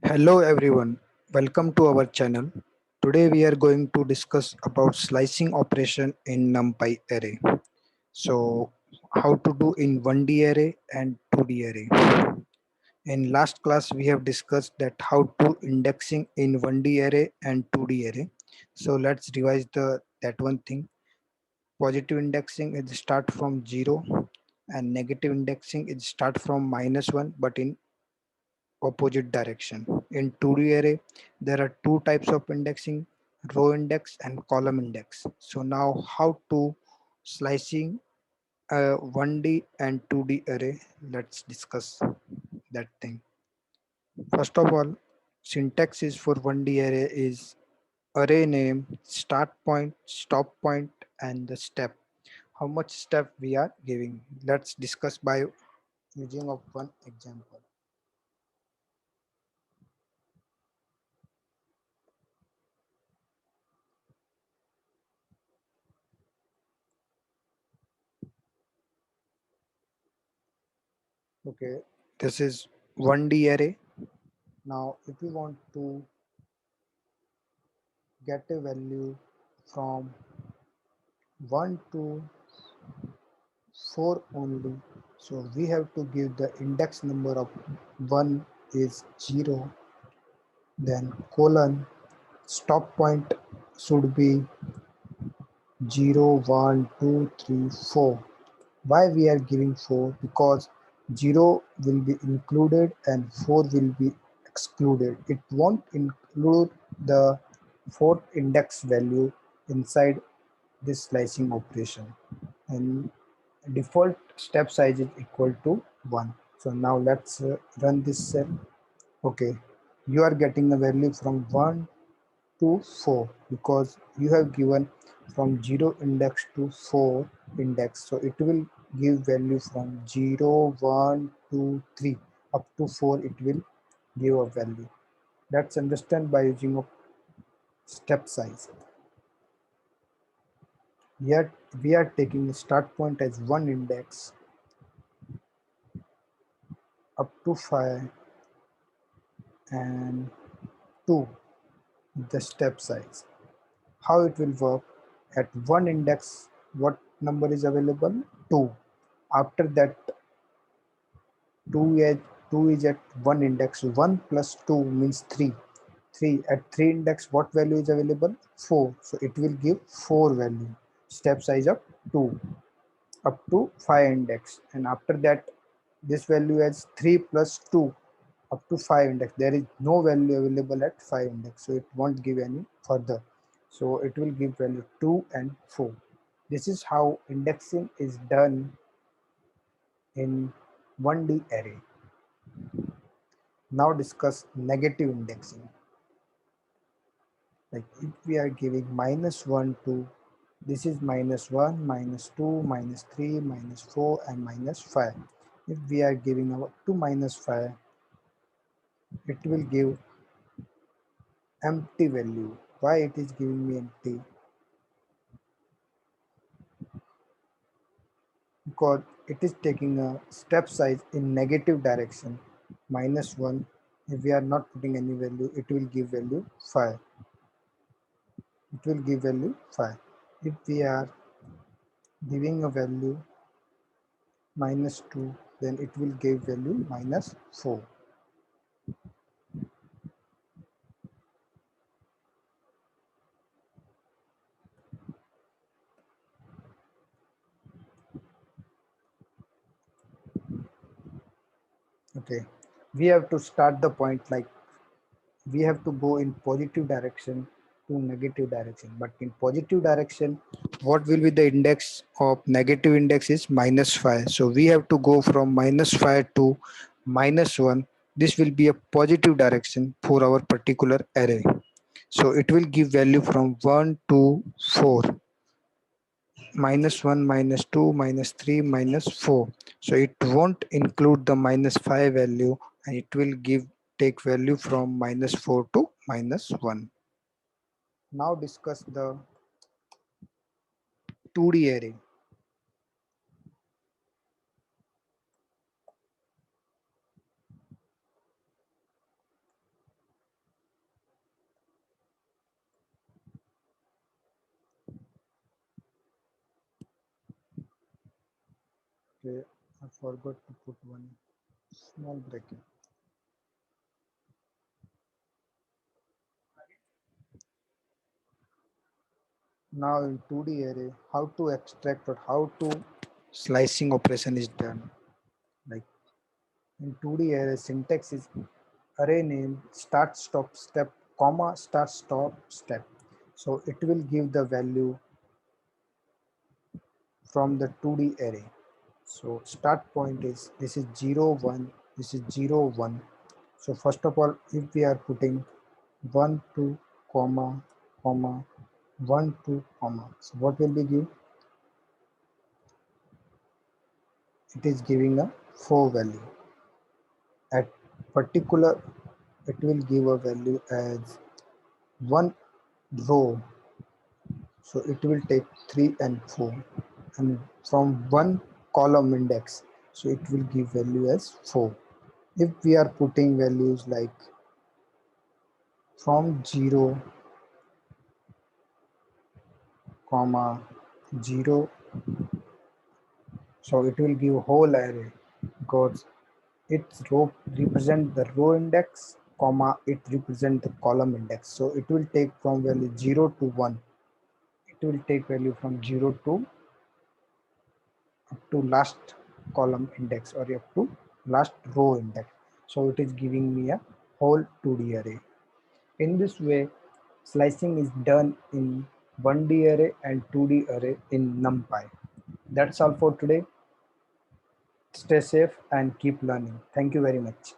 Hello everyone, welcome to our channel. Today we are going to discuss about slicing operation in Numpy array. So how to do in 1D array and 2D array. In last class we have discussed that how to indexing in 1D array and 2D array. So let's revise the that one thing. Positive indexing is start from 0 and negative indexing is start from -1 but in opposite direction. In 2D array, there are two types of indexing, row index and column index. So now how to slicing a 1D and 2D array, let's discuss that thing. First of all, syntax is for 1D array is array name, start point, stop point and the step. How much step we are giving. Let's discuss by using of one example. Okay, this is 1D array. Now, if you want to get a value from 1 to 4 only, so we have to give the index number of 1 is 0, then colon, stop point should be 0, 1, 2, 3, 4. Why we are giving 4? Because 0 will be included and 4 will be excluded. It won't include the fourth index value inside this slicing operation, and default step size is equal to 1. So now let's run this cell. Okay, you are getting a value from 1 to 4 because you have given from 0 index to 4 index, so it will give value from 0, 1, 2, 3 up to 4. It will give a value. Let's understand by using a step size. Yet we are taking a start point as 1 index up to 5 and 2 the step size. How it will work: at 1 index what number is available? 2. After that 2 is, 2 is at 1 index, 1 plus 2 means 3. 3 at 3 index what value is available? 4. So it will give 4 value, step size of 2 up to 5 index, and after that this value as 3 plus 2 up to 5 index. There is no value available at 5 index, so it won't give any further. So it will give value 2 and 4. This is how indexing is done in 1D array. Now discuss negative indexing. Like if we are giving -1 to, this is -1, -2, -3, -4 and -5. If we are giving up to -5, it will give empty value. Why it is giving me empty? Because it is taking a step size in negative direction. -1, if we are not putting any value, it will give value 5. It will give value 5. If we are giving a value -2, then it will give value -4. Okay, we have to start the point like we have to go in positive direction to negative direction. But in positive direction, what will be the index of negative index is -5. So we have to go from -5 to -1. This will be a positive direction for our particular array. So it will give value from 1 to 4. -1, -2, -3, -4. So it won't include the -5 value, and it will give take value from -4 to -1. Now discuss the 2D array. Okay, I forgot to put one small bracket. Now in 2D array, how to extract or how to slicing operation is done. Like in 2D array, syntax is array name start stop step comma start stop step. So it will give the value from the 2D array. So start point is this is 0 1, this is 0 1. So first of all, if we are putting 1 2 comma comma 1 2 comma, so what will be give? It is giving a 4 value. At particular, it will give a value as one row. So it will take 3 and 4, and from one column index, so it will give value as 4. If we are putting values like from 0 comma 0, so it will give whole array because its row represent the row index comma it represent the column index. So it will take from value 0 to 1, it will take value from 0 to up to last column index or up to last row index. So it is giving me a whole 2D array. In this way, slicing is done in 1D array and 2D array in Numpy. That's all for today. Stay safe and keep learning. Thank you very much.